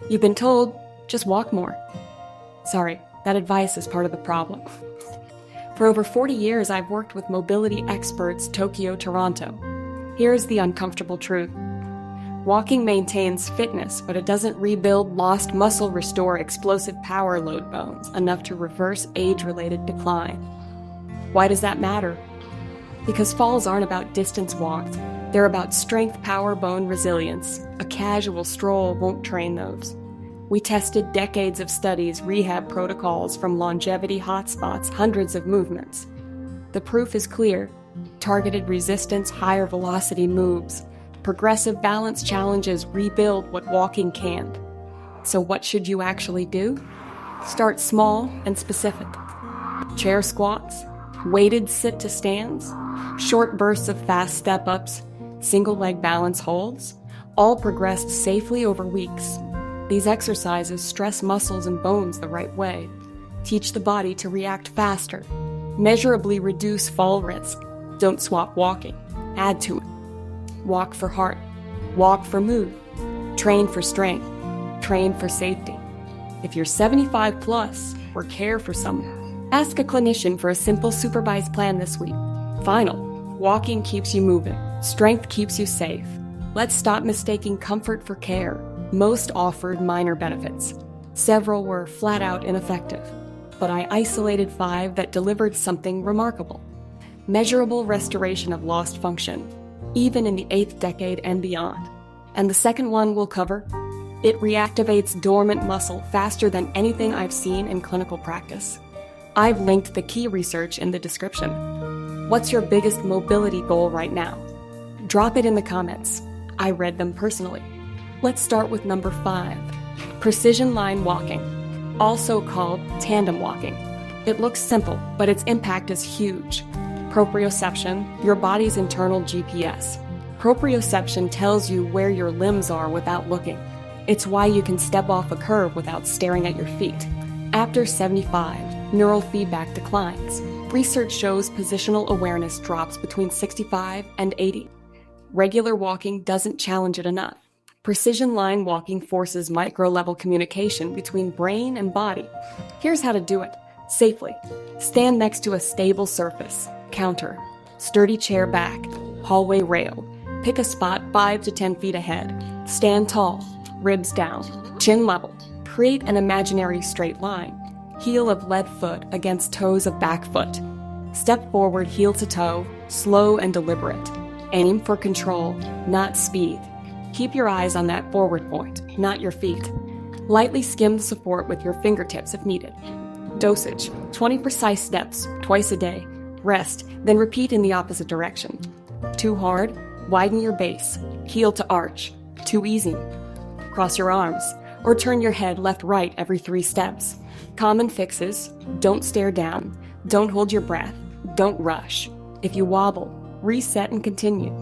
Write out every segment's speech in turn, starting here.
You've been told, just walk more. Sorry, that advice is part of the problem. For over 40 years, I've worked with mobility experts Tokyo, Toronto. Here's the uncomfortable truth. Walking maintains fitness, but it doesn't rebuild lost muscle, restore explosive power load bones, enough to reverse age-related decline. Why does that matter? Because falls aren't about distance walked. They're about strength, power, bone resilience. A casual stroll won't train those. We tested decades of studies, rehab protocols from longevity hotspots, hundreds of movements. The proof is clear. Targeted resistance, higher velocity moves. Progressive balance challenges rebuild what walking can't. So what should you actually do? Start small and specific. Chair squats, weighted sit to stands, short bursts of fast step-ups, single leg balance holds, all progressed safely over weeks. These exercises stress muscles and bones the right way, teach the body to react faster, measurably reduce fall risk. Don't swap walking, add to it. Walk for heart, walk for mood, train for strength, train for safety. If you're 75 plus or care for someone, ask a clinician for a simple supervised plan this week. Final, walking keeps you moving, strength keeps you safe. Let's stop mistaking comfort for care. Most offered minor benefits. Several were flat out ineffective, but I isolated 5 that delivered something remarkable. Measurable restoration of lost function, even in the 8th decade and beyond. And the second one we'll cover, it reactivates dormant muscle faster than anything I've seen in clinical practice. I've linked the key research in the description. What's your biggest mobility goal right now? Drop it in the comments. I read them personally. Let's start with number 5, precision line walking, also called tandem walking. It looks simple, but its impact is huge. Proprioception, your body's internal GPS. Proprioception tells you where your limbs are without looking. It's why you can step off a curb without staring at your feet. After 75, neural feedback declines. Research shows positional awareness drops between 65 and 80. Regular walking doesn't challenge it enough. Precision line walking forces micro-level communication between brain and body. Here's how to do it safely. Stand next to a stable surface, counter, sturdy chair back, hallway rail. Pick a spot 5 to 10 feet ahead. Stand tall, ribs down, chin level. Create an imaginary straight line. Heel of left foot against toes of back foot. Step forward heel to toe, slow and deliberate. Aim for control, not speed. Keep your eyes on that forward point, not your feet. Lightly skim the support with your fingertips if needed. Dosage, 20 precise steps, twice a day. Rest, then repeat in the opposite direction. Too hard? Widen your base. Heel to arch. Too easy? Cross your arms, or turn your head left-right every 3 steps. Common fixes: don't stare down, don't hold your breath, don't rush. If you wobble, reset and continue.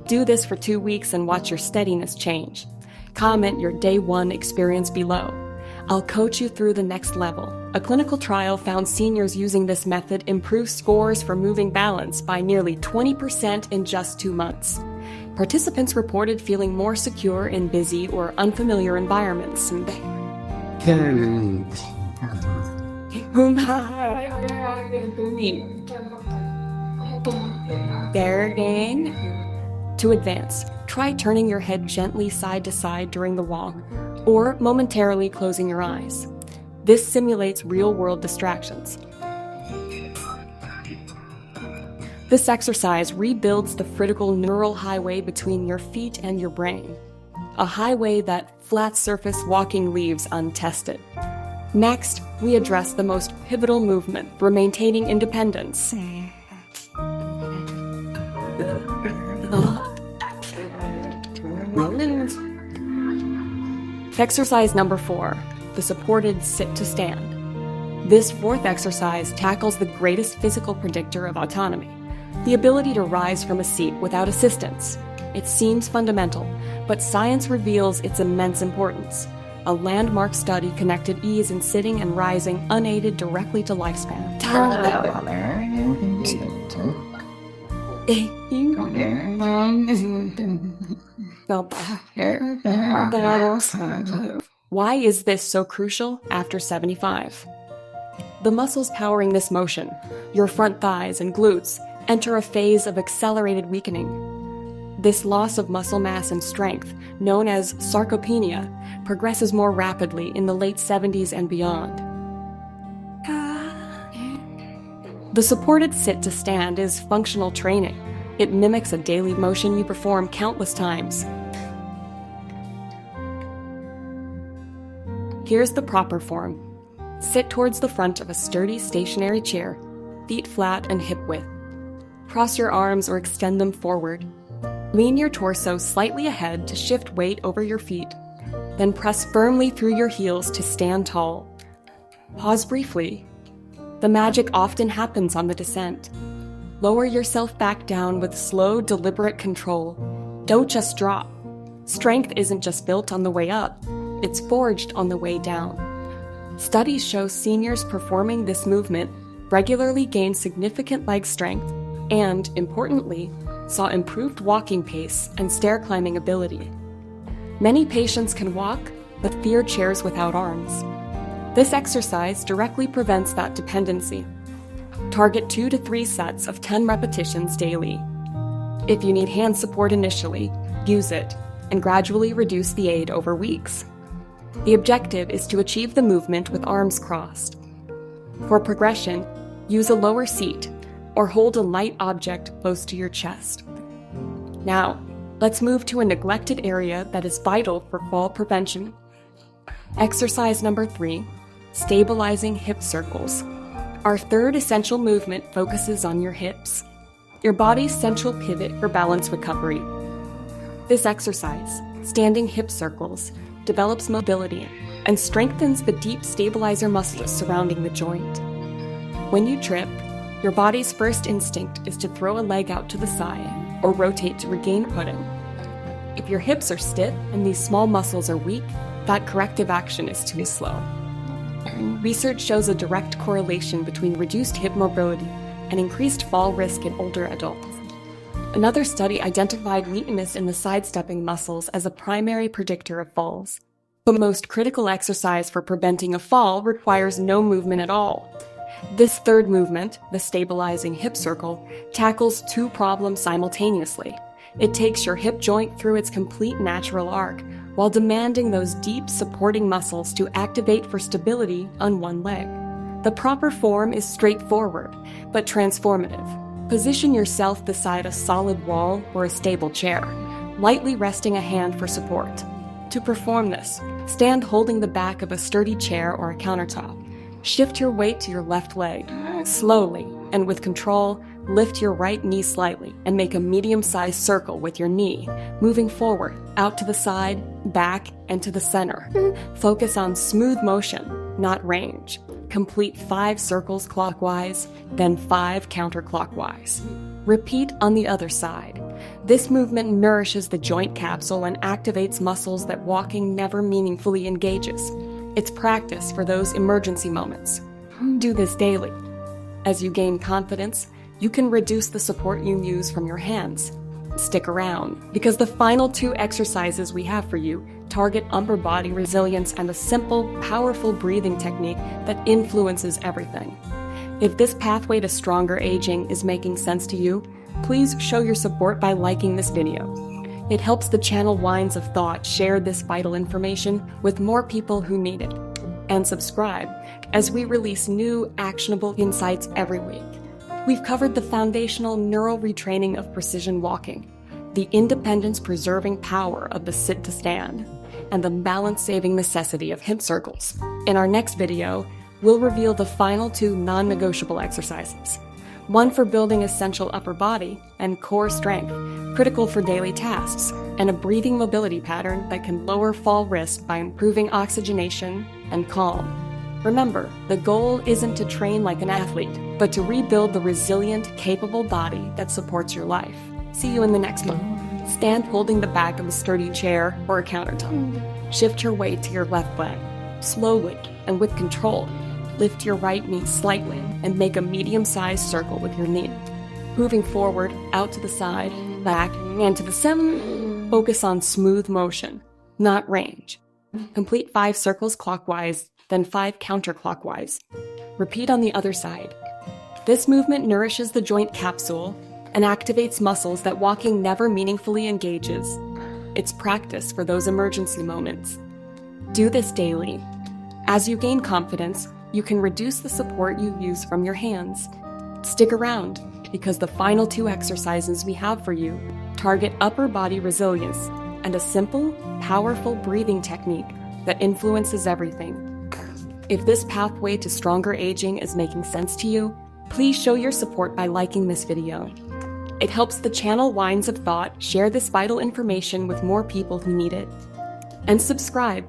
Do this for 2 weeks and watch your steadiness change. Comment your day 1 experience below. I'll coach you through the next level. A clinical trial found seniors using this method improved scores for moving balance by nearly 20% in just 2 months. Participants reported feeling more secure in busy or unfamiliar environments. To advance, try turning your head gently side to side during the walk, or momentarily closing your eyes. This simulates real-world distractions. This exercise rebuilds the critical neural highway between your feet and your brain, a highway that flat surface walking leaves untested. Next, we address the most pivotal movement for maintaining independence. Exercise number 4, the supported sit to stand. This 4th exercise tackles the greatest physical predictor of autonomy, the ability to rise from a seat without assistance. It seems fundamental, but science reveals its immense importance. A landmark study connected ease in sitting and rising unaided directly to lifespan. Why is this so crucial after 75? The muscles powering this motion, your front thighs and glutes, enter a phase of accelerated weakening. This loss of muscle mass and strength, known as sarcopenia, progresses more rapidly in the late 70s and beyond. The supported sit to stand is functional training. It mimics a daily motion you perform countless times. Here's the proper form. Sit towards the front of a sturdy stationary chair, feet flat and hip width. Cross your arms or extend them forward. Lean your torso slightly ahead to shift weight over your feet. Then press firmly through your heels to stand tall. Pause briefly. The magic often happens on the descent. Lower yourself back down with slow, deliberate control. Don't just drop. Strength isn't just built on the way up, it's forged on the way down. Studies show seniors performing this movement regularly gain significant leg strength and, importantly, saw improved walking pace and stair climbing ability. Many patients can walk, but fear chairs without arms. This exercise directly prevents that dependency. Target 2 to 3 sets of 10 repetitions daily. If you need hand support initially, use it, and gradually reduce the aid over weeks. The objective is to achieve the movement with arms crossed. For progression, use a lower seat or hold a light object close to your chest. Now, let's move to a neglected area that is vital for fall prevention. Exercise number 3, stabilizing hip circles. Our third essential movement focuses on your hips, your body's central pivot for balance recovery. This exercise, standing hip circles, develops mobility and strengthens the deep stabilizer muscles surrounding the joint. When you trip, your body's first instinct is to throw a leg out to the side or rotate to regain footing. If your hips are stiff and these small muscles are weak, that corrective action is too slow. Research shows a direct correlation between reduced hip mobility and increased fall risk in older adults. Another study identified weakness in the sidestepping muscles as a primary predictor of falls. The most critical exercise for preventing a fall requires no movement at all. This third movement, the stabilizing hip circle, tackles 2 problems simultaneously. It takes your hip joint through its complete natural arc, while demanding those deep supporting muscles to activate for stability on one leg. The proper form is straightforward, but transformative. Position yourself beside a solid wall or a stable chair, lightly resting a hand for support. To perform this, stand holding the back of a sturdy chair or a countertop. Shift your weight to your left leg. Slowly, and with control, lift your right knee slightly and make a medium-sized circle with your knee, moving forward, out to the side, back, and to the center. Focus on smooth motion, not range. Complete 5 circles clockwise, then 5 counterclockwise. Repeat on the other side. This movement nourishes the joint capsule and activates muscles that walking never meaningfully engages. It's practice for those emergency moments. Do this daily. As you gain confidence, you can reduce the support you use from your hands. Stick around, because the final 2 exercises we have for you target upper body resilience and a simple, powerful breathing technique that influences everything. If this pathway to stronger aging is making sense to you, please show your support by liking this video. It helps the channel Winds of Thought share this vital information with more people who need it. And subscribe, as we release new, actionable insights every week. We've covered the foundational neural retraining of precision walking, the independence-preserving power of the sit-to-stand, and the balance-saving necessity of hip circles. In our next video, we'll reveal the final 2 non-negotiable exercises, one for building essential upper body and core strength, critical for daily tasks, and a breathing mobility pattern that can lower fall risk by improving oxygenation and calm. Remember, the goal isn't to train like an athlete, but to rebuild the resilient, capable body that supports your life. See you in the next one. Stand holding the back of a sturdy chair or a countertop. Shift your weight to your left leg. Slowly and with control, lift your right knee slightly and make a medium-sized circle with your knee. Moving forward, out to the side, back, and to the center. Focus on smooth motion, not range. Complete 5 circles clockwise, then 5 counterclockwise. Repeat on the other side. This movement nourishes the joint capsule and activates muscles that walking never meaningfully engages. It's practice for those emergency moments. Do this daily. As you gain confidence, you can reduce the support you use from your hands. Stick around, because the final 2 exercises we have for you target upper body resilience and a simple, powerful breathing technique that influences everything. If this pathway to stronger aging is making sense to you, please show your support by liking this video. It helps the channel Wines of Thought share this vital information with more people who need it. And subscribe,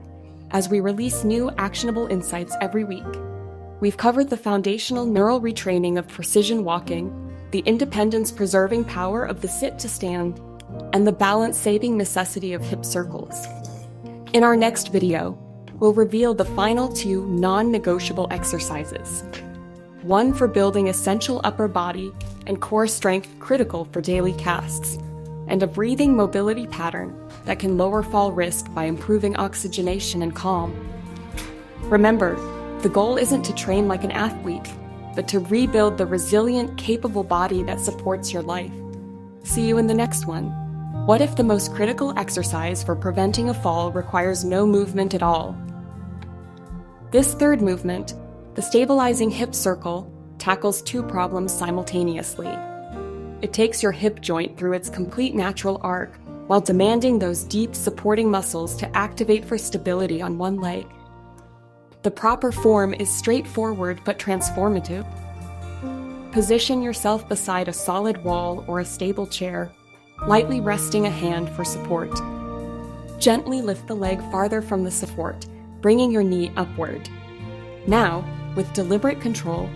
as we release new actionable insights every week. We've covered the foundational neural retraining of precision walking, the independence-preserving power of the sit-to-stand, and the balance-saving necessity of hip circles. In our next video, we'll reveal the final 2 non-negotiable exercises. One for building essential upper body and core strength critical for daily casts, and a breathing mobility pattern that can lower fall risk by improving oxygenation and calm. Remember, the goal isn't to train like an athlete, but to rebuild the resilient, capable body that supports your life. See you in the next one. What if the most critical exercise for preventing a fall requires no movement at all? This third movement, the stabilizing hip circle, tackles 2 problems simultaneously. It takes your hip joint through its complete natural arc, while demanding those deep supporting muscles to activate for stability on one leg. The proper form is straightforward but transformative. Position yourself beside a solid wall or a stable chair, lightly resting a hand for support. Gently lift the leg farther from the support, bringing your knee upward. Now, with deliberate control,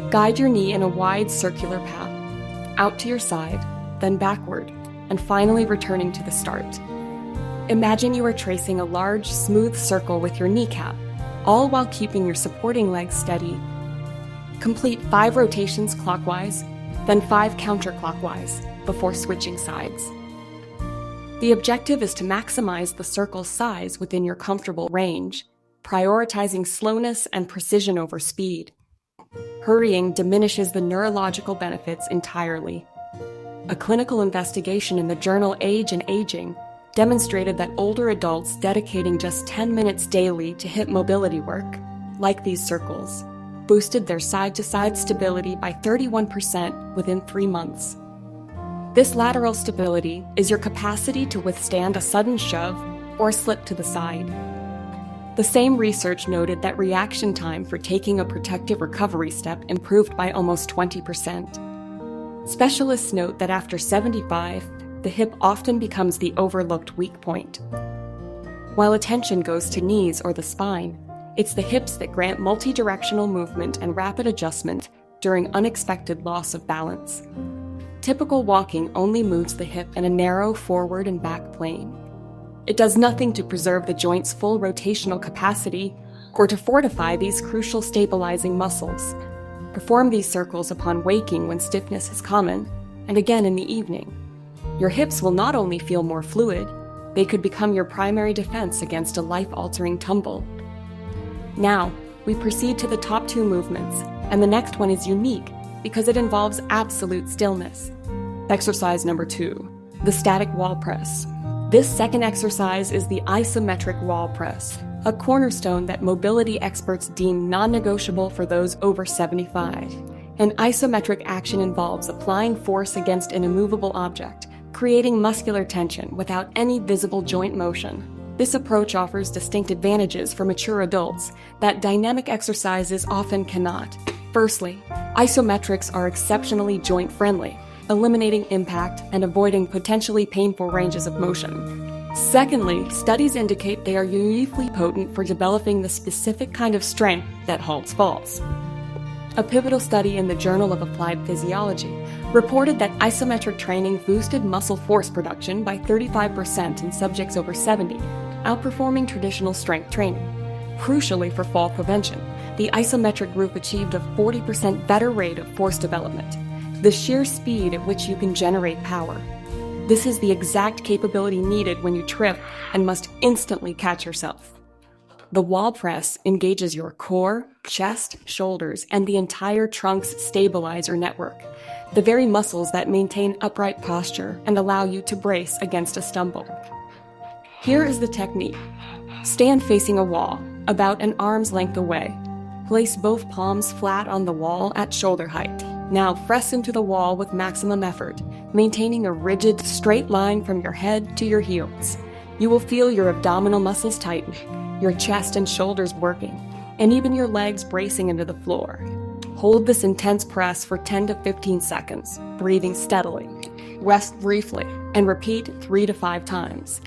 guide your knee in a wide circular path, out to your side, then backward, and finally returning to the start. Imagine you are tracing a large, smooth circle with your kneecap, all while keeping your supporting leg steady. Complete 5 rotations clockwise, then 5 counterclockwise, before switching sides. The objective is to maximize the circle's size within your comfortable range, prioritizing slowness and precision over speed. Hurrying diminishes the neurological benefits entirely. A clinical investigation in the journal Age and Aging demonstrated that older adults dedicating just 10 minutes daily to hip mobility work, like these circles, boosted their side-to-side stability by 31% within 3 months. This lateral stability is your capacity to withstand a sudden shove or slip to the side. The same research noted that reaction time for taking a protective recovery step improved by almost 20%. Specialists note that after 75, the hip often becomes the overlooked weak point. While attention goes to knees or the spine, it's the hips that grant multi-directional movement and rapid adjustment during unexpected loss of balance. Typical walking only moves the hip in a narrow forward and back plane. It does nothing to preserve the joint's full rotational capacity or to fortify these crucial stabilizing muscles. Perform these circles upon waking when stiffness is common, and again in the evening. Your hips will not only feel more fluid, they could become your primary defense against a life-altering tumble. Now, we proceed to the top 2 movements, and the next one is unique because it involves absolute stillness. Exercise number 2, the static wall press. This second exercise is the isometric wall press, a cornerstone that mobility experts deem non-negotiable for those over 75. An isometric action involves applying force against an immovable object, creating muscular tension without any visible joint motion. This approach offers distinct advantages for mature adults that dynamic exercises often cannot. Firstly, isometrics are exceptionally joint-friendly, eliminating impact and avoiding potentially painful ranges of motion. Secondly, studies indicate they are uniquely potent for developing the specific kind of strength that halts falls. A pivotal study in the Journal of Applied Physiology reported that isometric training boosted muscle force production by 35% in subjects over 70, outperforming traditional strength training. Crucially for fall prevention, the isometric group achieved a 40% better rate of force development, the sheer speed at which you can generate power. This is the exact capability needed when you trip and must instantly catch yourself. The wall press engages your core, chest, shoulders, and the entire trunk's stabilizer network, the very muscles that maintain upright posture and allow you to brace against a stumble. Here is the technique. Stand facing a wall, about an arm's length away. Place both palms flat on the wall at shoulder height. Now press into the wall with maximum effort, maintaining a rigid, straight line from your head to your heels. You will feel your abdominal muscles tighten, your chest and shoulders working, and even your legs bracing into the floor. Hold this intense press for 10 to 15 seconds, breathing steadily. Rest briefly, and repeat 3 to 5 times.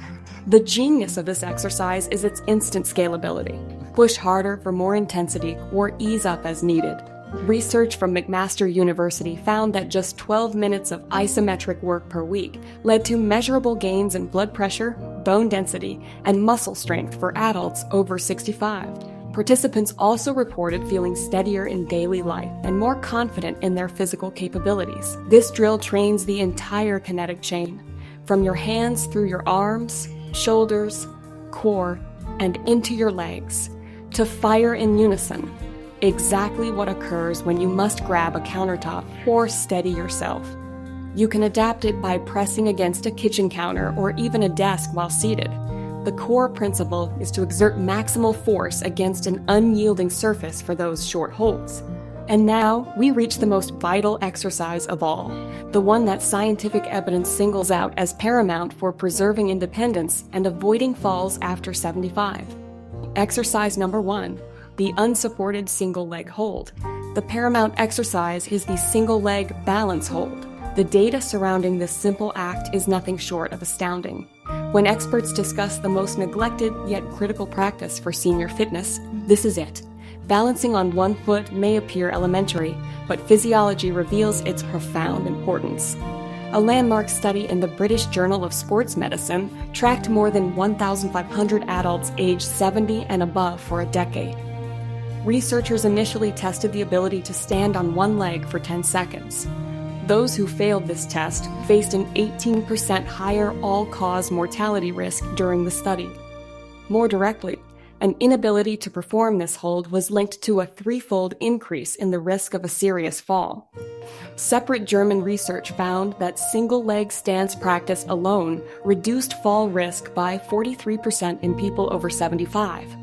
The genius of this exercise is its instant scalability. Push harder for more intensity or ease up as needed. Research from McMaster University found that just 12 minutes of isometric work per week led to measurable gains in blood pressure, bone density, and muscle strength for adults over 65. Participants also reported feeling steadier in daily life and more confident in their physical capabilities. This drill trains the entire kinetic chain, from your hands through your arms, shoulders, core, and into your legs, to fire in unison. Exactly what occurs when you must grab a countertop or steady yourself. You can adapt it by pressing against a kitchen counter or even a desk while seated. The core principle is to exert maximal force against an unyielding surface for those short holds. And now, we reach the most vital exercise of all, the one that scientific evidence singles out as paramount for preserving independence and avoiding falls after 75. Exercise number 1. The unsupported single leg hold. The paramount exercise is the single leg balance hold. The data surrounding this simple act is nothing short of astounding. When experts discuss the most neglected yet critical practice for senior fitness, this is it. Balancing on one foot may appear elementary, but physiology reveals its profound importance. A landmark study in the British Journal of Sports Medicine tracked more than 1,500 adults aged 70 and above for a decade. Researchers initially tested the ability to stand on one leg for 10 seconds. Those who failed this test faced an 18% higher all-cause mortality risk during the study. More directly, an inability to perform this hold was linked to a 3-fold increase in the risk of a serious fall. Separate German research found that single-leg stance practice alone reduced fall risk by 43% in people over 75.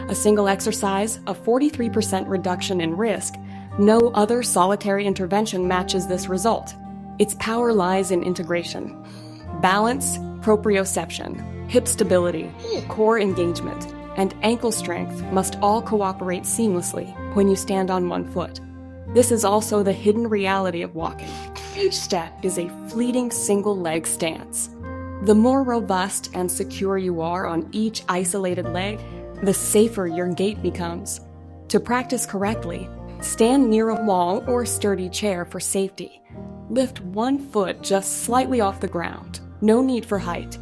A single exercise, a 43% reduction in risk. No other solitary intervention matches this result. Its power lies in integration. Balance, proprioception, hip stability, core engagement, and ankle strength must all cooperate seamlessly when you stand on one foot. This is also the hidden reality of walking. Each step is a fleeting single-leg stance. The more robust and secure you are on each isolated leg, the safer your gait becomes. To practice correctly, stand near a wall or sturdy chair for safety. Lift one foot just slightly off the ground. No need for height.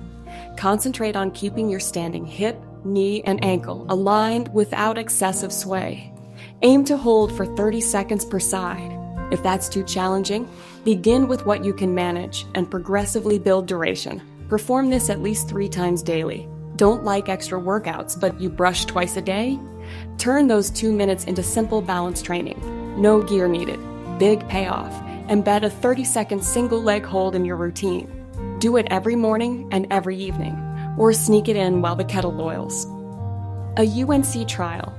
Concentrate on keeping your standing hip, knee, and ankle aligned without excessive sway. Aim to hold for 30 seconds per side. If that's too challenging, begin with what you can manage and progressively build duration. Perform this at least 3 times daily. Don't like extra workouts, but you brush twice a day? Turn those 2 minutes into simple balance training. No gear needed. Big payoff. Embed a 30-second single leg hold in your routine. Do it every morning and every evening, or sneak it in while the kettle boils. A UNC trial.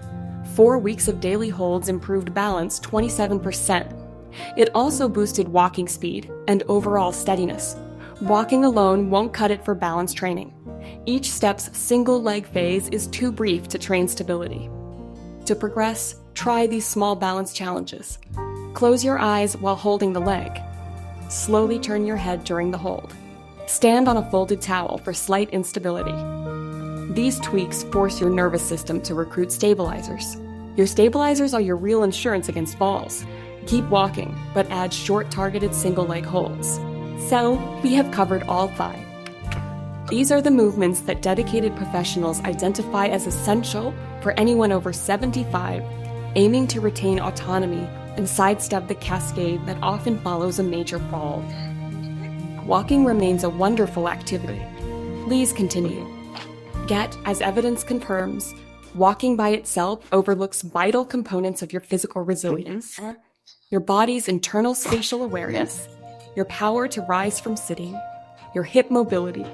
4 weeks of daily holds improved balance 27%. It also boosted walking speed and overall steadiness. Walking alone won't cut it for balance training. Each step's single leg phase is too brief to train stability. To progress, try these small balance challenges. Close your eyes while holding the leg. Slowly turn your head during the hold. Stand on a folded towel for slight instability. These tweaks force your nervous system to recruit stabilizers. Your stabilizers are your real insurance against falls. Keep walking, but add short targeted single leg holds. So, we have covered all 5. These are the movements that dedicated professionals identify as essential for anyone over 75, aiming to retain autonomy and sidestep the cascade that often follows a major fall. Walking remains a wonderful activity. Please continue. Get, as evidence confirms, Walking by itself overlooks vital components of your physical resilience, your body's internal spatial awareness, your power to rise from sitting, your hip mobility,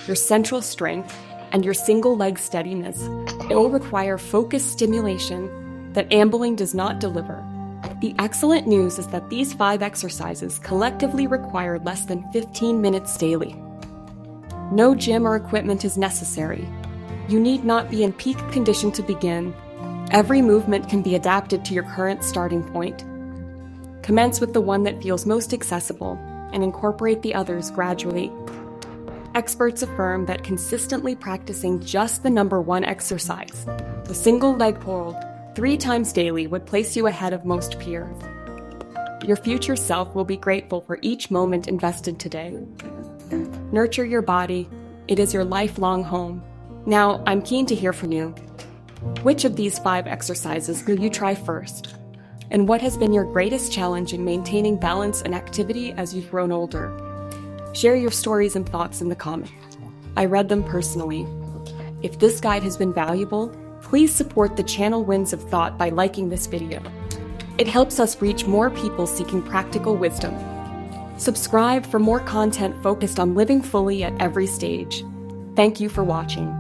your central strength, and your single leg steadiness. It will require focused stimulation that ambling does not deliver. The excellent news is that these 5 exercises collectively require less than 15 minutes daily. No gym or equipment is necessary. You need not be in peak condition to begin. Every movement can be adapted to your current starting point. Commence with the one that feels most accessible and incorporate the others gradually. Experts affirm that consistently practicing just the number 1 exercise, the single leg hold, 3 times daily would place you ahead of most peers. Your future self will be grateful for each moment invested today. Nurture your body. It is your lifelong home. Now, I'm keen to hear from you. Which of these 5 exercises will you try first? And what has been your greatest challenge in maintaining balance and activity as you've grown older? Share your stories and thoughts in the comments. I read them personally. If this guide has been valuable, please support the channel Winds of Thought by liking this video. It helps us reach more people seeking practical wisdom. Subscribe for more content focused on living fully at every stage. Thank you for watching.